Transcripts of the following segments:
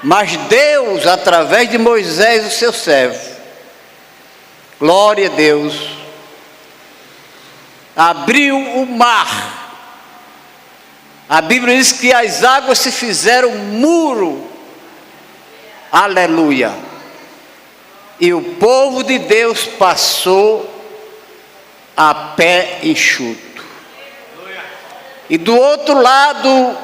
Mas Deus, através de Moisés, o seu servo, glória a Deus, abriu o mar. A Bíblia diz que as águas se fizeram muro. Aleluia. E o povo de Deus passou a pé enxuto. E do outro lado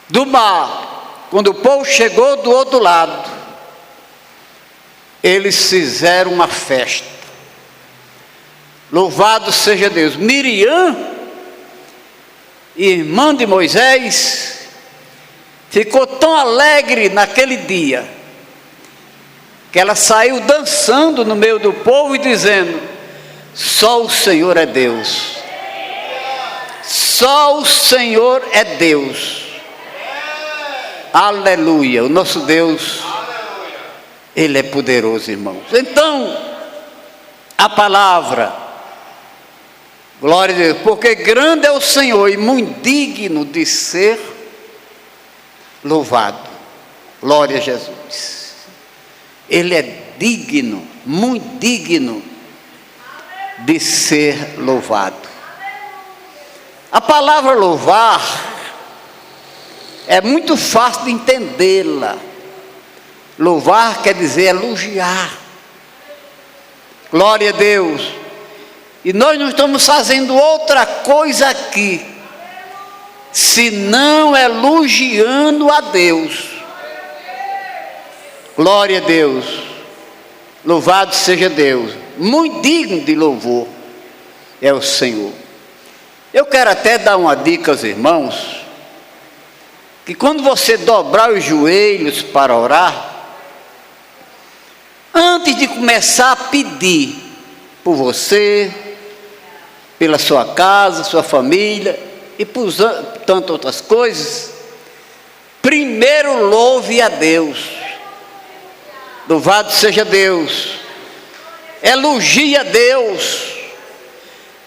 do mar, quando o povo chegou do outro lado, eles fizeram uma festa. Louvado seja Deus. Miriam, irmã de Moisés, ficou tão alegre naquele dia, que ela saiu dançando no meio do povo e dizendo: só o Senhor é Deus. Só o Senhor é Deus. Aleluia. O nosso Deus, Ele é poderoso, irmãos. Então, a palavra, glória a Deus, porque grande é o Senhor e muito digno de ser louvado. Glória a Jesus. Ele é digno, muito digno de ser louvado. A palavra louvar é muito fácil de entendê-la. Louvar quer dizer elogiar. Glória a Deus. E nós não estamos fazendo outra coisa aqui, senão elogiando a Deus. Glória a Deus. Louvado seja Deus. Muito digno de louvor é o Senhor. Eu quero até dar uma dica aos irmãos, que quando você dobrar os joelhos para orar, antes de começar a pedir por você, pela sua casa, sua família e por tantas outras coisas, primeiro louve a Deus. Louvado seja Deus. Elogie a Deus.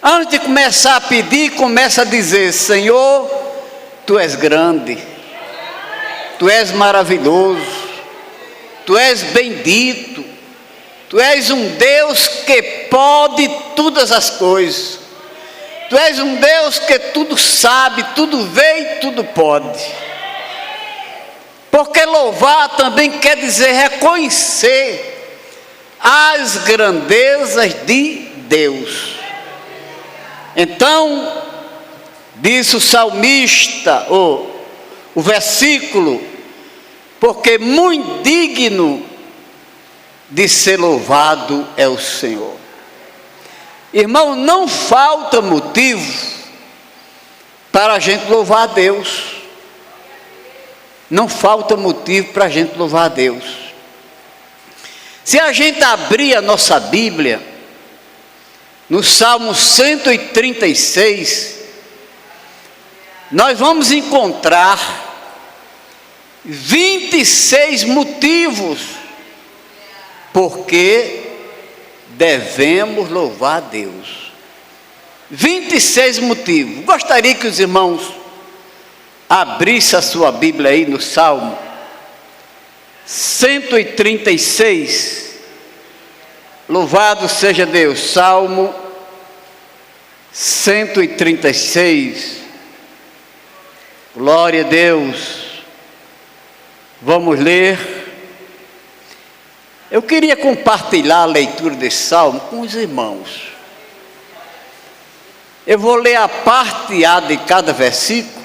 Antes de começar a pedir, começa a dizer: Senhor, Tu és grande, Tu és maravilhoso, Tu és bendito, Tu és um Deus que pode todas as coisas. Tu és um Deus que tudo sabe, tudo vê e tudo pode. Porque louvar também quer dizer reconhecer as grandezas de Deus. Então, diz o salmista, o versículo: porque muito digno de ser louvado é o Senhor. Irmão, não falta motivo para a gente louvar a Deus. Não falta motivo para a gente louvar a Deus. Se a gente abrir a nossa Bíblia, no Salmo 136, nós vamos encontrar 26 motivos porque devemos louvar a Deus. 26 motivos. Gostaria que os irmãos abrissem a sua Bíblia aí no Salmo 136. Louvado seja Deus. Salmo 136. Glória a Deus. Vamos ler. Eu queria compartilhar a leitura desse salmo com os irmãos. Eu vou ler a parte A de cada versículo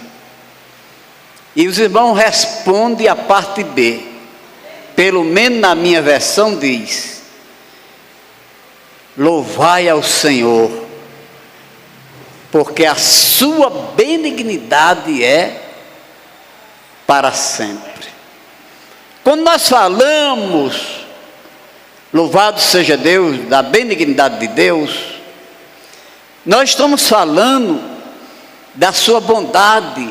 e os irmãos respondem a parte B. Pelo menos na minha versão diz: louvai ao Senhor, porque a sua benignidade é para sempre. Quando nós falamos, louvado seja Deus, da benignidade de Deus, nós estamos falando da sua bondade,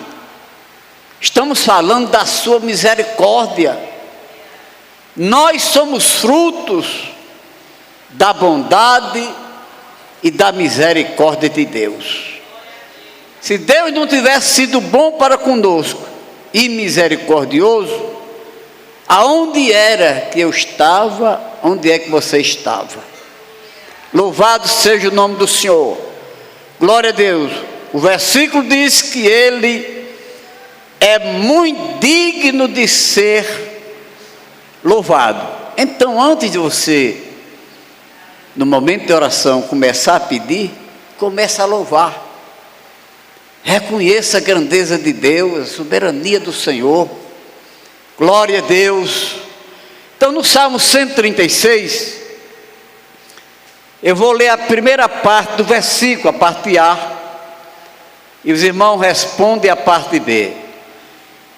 estamos falando da sua misericórdia. Nós somos frutos da bondade e da misericórdia de Deus. Se Deus não tivesse sido bom para conosco e misericordioso, Aonde era que eu estava, onde é que você estava? Louvado seja o nome do Senhor. Glória a Deus. O versículo diz que Ele é muito digno de ser louvado. Então, antes de você, no momento de oração, começar a pedir, comece a louvar. Reconheça a grandeza de Deus, a soberania do Senhor. Glória a Deus. Então, no Salmo 136, eu vou ler a primeira parte do versículo, a parte A, e os irmãos respondem a parte B.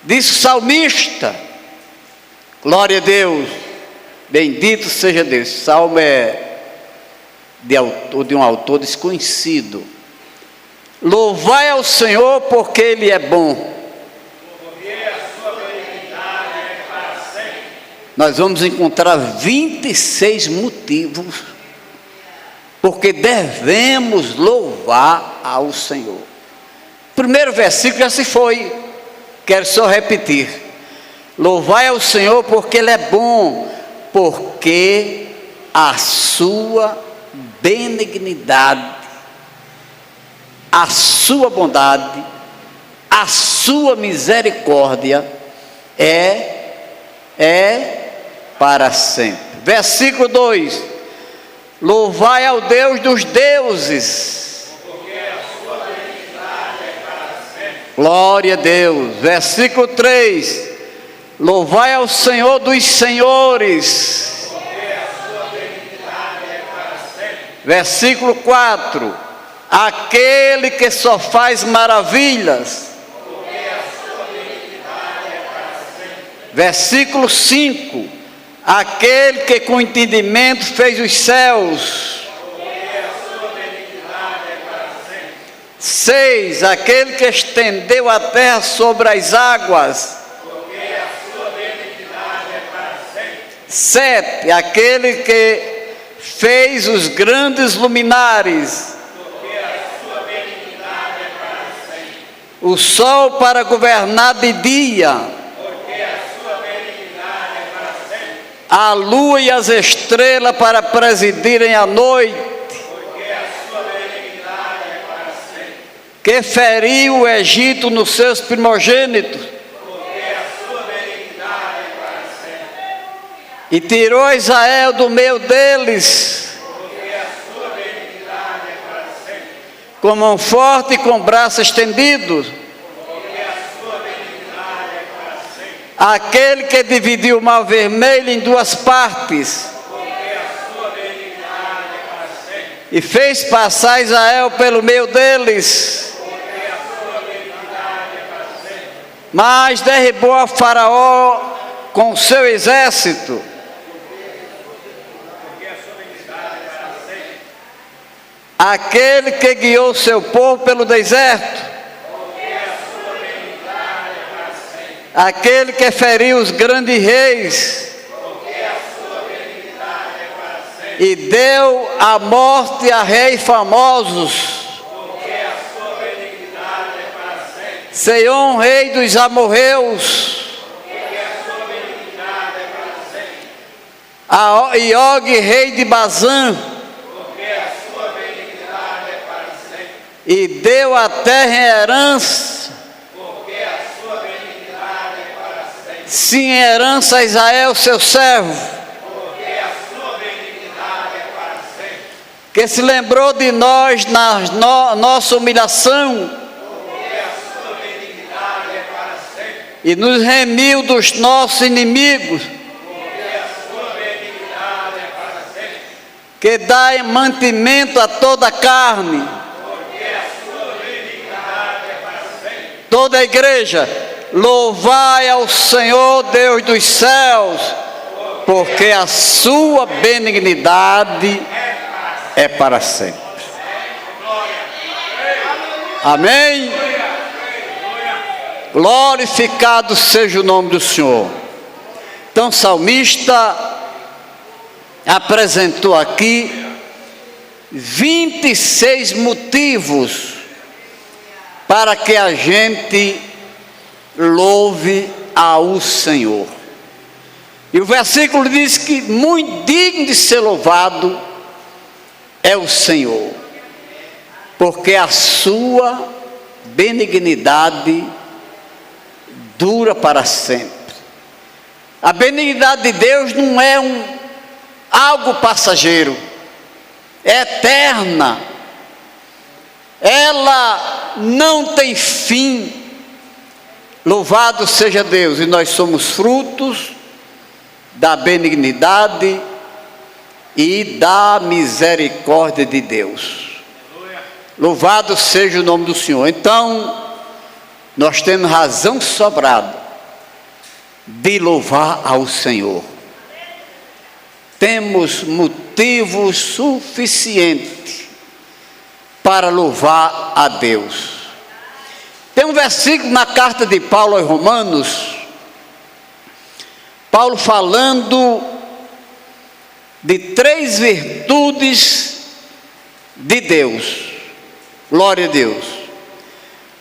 Diz o salmista, glória a Deus, bendito seja Deus. O salmo é de um autor desconhecido. Louvai ao Senhor porque Ele é bom. Porque a sua benignidade é para sempre. Nós vamos encontrar 26 motivos porque devemos louvar ao Senhor. O primeiro versículo já se foi, quero só repetir. Louvai ao Senhor porque Ele é bom, porque a sua benignidade, a sua bondade, a sua misericórdia é para sempre. Versículo 2: louvai ao Deus dos deuses, porque a sua benignidade é para sempre. Glória a Deus. Versículo 3: louvai ao Senhor dos senhores, porque a sua benignidade é para sempre. Versículo 4: aquele que só faz maravilhas, porque a sua benignidade é para sempre. Versículo 5: aquele que com entendimento fez os céus, porque a sua benignidade é para sempre. 6: aquele que estendeu a terra sobre as águas, porque a sua benignidade é para sempre. 7: aquele que fez os grandes luminares, porque a sua benignidade é para sempre. O sol para governar de dia, a lua e as estrelas para presidirem a noite, porque a sua benignidade é para sempre. Que feriu o Egito nos seus primogênitos, porque a sua benignidade é para sempre. E tirou Israel do meio deles, porque a sua benignidade é para sempre. Com mão forte e com braço estendido, aquele que dividiu o mar vermelho em duas partes, porque a sua benignidade é para sempre. E fez passar Israel pelo meio deles, porque a sua benignidade é para sempre. Mas derribou a Faraó com o seu exército, porque a sua benignidade é para sempre. Aquele que guiou seu povo pelo deserto, aquele que feriu os grandes reis, porque a sua benignidade é para sempre. E deu a morte a reis famosos, porque a sua benignidade é para sempre. Seiom, rei dos amorreus, porque a sua benignidade é para sempre. A Iog, rei de Bazã, porque a sua benignidade é para sempre. E deu a terra em herança, sim, em herança a Israel, seu servo, porque a sua benignidade é para sempre. Que se lembrou de nós na nossa humilhação, porque a sua benignidade é para sempre. E nos remiu dos nossos inimigos, porque a sua benignidade é para sempre. Que dá mantimento a toda a carne, porque a sua benignidade é para sempre. Toda a igreja: louvai ao Senhor Deus dos céus, porque a sua benignidade é para sempre. Amém? Glorificado seja o nome do Senhor. Então o salmista apresentou aqui 26 motivos para que a gente louve ao Senhor. E o versículo diz que muito digno de ser louvado é o Senhor, porque a sua benignidade dura para sempre. A benignidade de Deus não é algo passageiro, é eterna, ela não tem fim. Louvado seja Deus, e nós somos frutos da benignidade e da misericórdia de Deus. Louvado seja o nome do Senhor. Então, nós temos razão sobrada de louvar ao Senhor. Temos motivo suficiente para louvar a Deus. Tem um versículo na carta de Paulo aos Romanos, Paulo falando de 3 virtudes de Deus. Glória a Deus.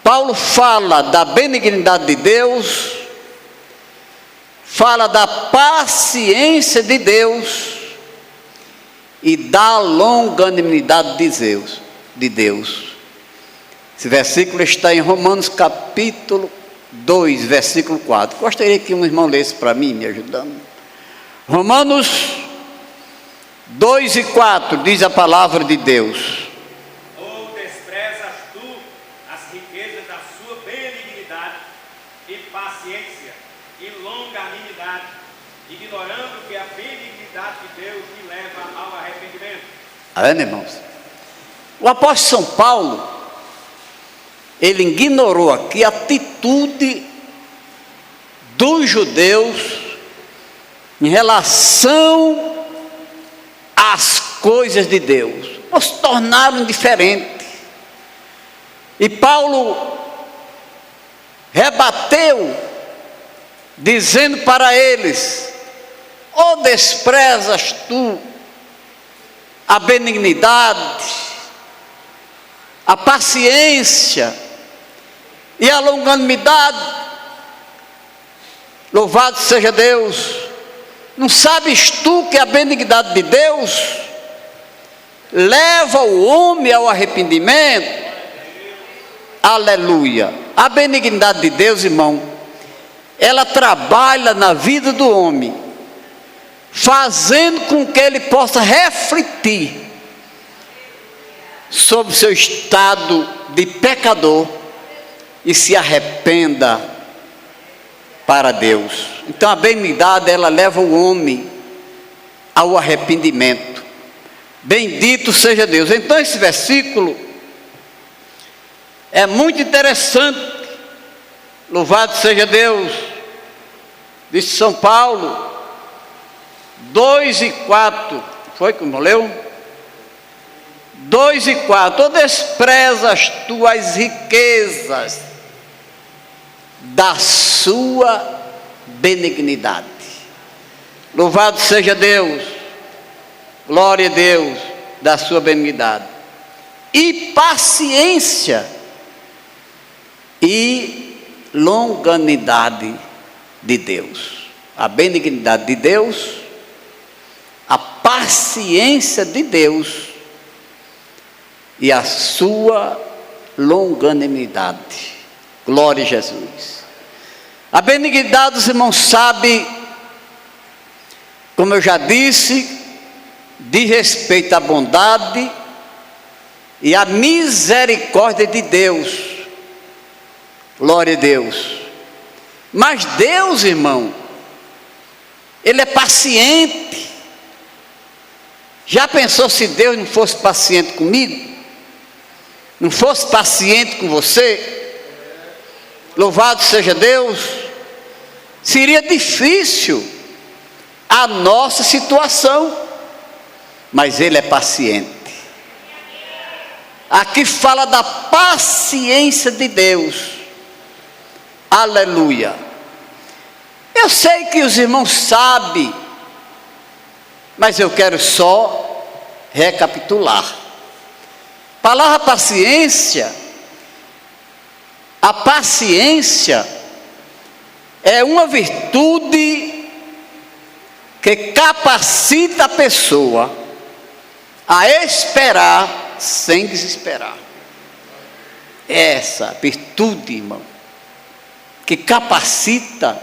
Paulo fala da benignidade de Deus, fala da paciência de Deus e da longanimidade de Deus. Esse versículo está em Romanos capítulo 2, versículo 4. Gostaria que um irmão lesse para mim, me ajudando. Romanos 2 e 4 diz a palavra de Deus: ou desprezas tu as riquezas da sua benignidade e paciência e longanimidade, ignorando que a benignidade de Deus te leva ao arrependimento. Amém, irmãos? O apóstolo São Paulo, ele ignorou aqui a atitude dos judeus em relação às coisas de Deus. Eles se tornaram indiferentes. E Paulo rebateu, dizendo para eles: ou desprezas tu a benignidade, a paciência e a longanimidade? Louvado seja Deus. Não sabes tu que a benignidade de Deus leva o homem ao arrependimento? Aleluia. A benignidade de Deus, irmão, ela trabalha na vida do homem, fazendo com que ele possa refletir sobre o seu estado de pecador e se arrependa para Deus. Então a benignidade, ela leva o homem ao arrependimento. Bendito seja Deus. Então esse versículo é muito interessante. Louvado seja Deus. Diz São Paulo 2 e 4. Foi como leu? 2 e 4. Ou desprezas tuas riquezas da sua benignidade. Louvado seja Deus. Glória a Deus, da sua benignidade e paciência e longanimidade de Deus. A benignidade de Deus, a paciência de Deus e a sua longanimidade. Glória a Jesus. A benignidade, os irmãos sabem, como eu já disse, diz respeito à bondade e à misericórdia de Deus. Glória a Deus. Mas Deus, irmão, Ele é paciente. Já pensou se Deus não fosse paciente comigo? Não fosse paciente com você? Louvado seja Deus. Seria difícil a nossa situação, mas Ele é paciente. Aqui fala da paciência de Deus. Aleluia. Eu sei que os irmãos sabem, mas eu quero só recapitular. Palavra paciência. A paciência é uma virtude que capacita a pessoa a esperar sem desesperar. Essa virtude, irmão, que capacita,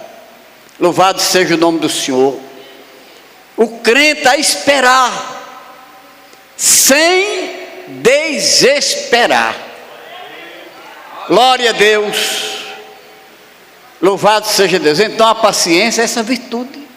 louvado seja o nome do Senhor, o crente a esperar sem desesperar. Glória a Deus, louvado seja Deus. Então a paciência é essa virtude.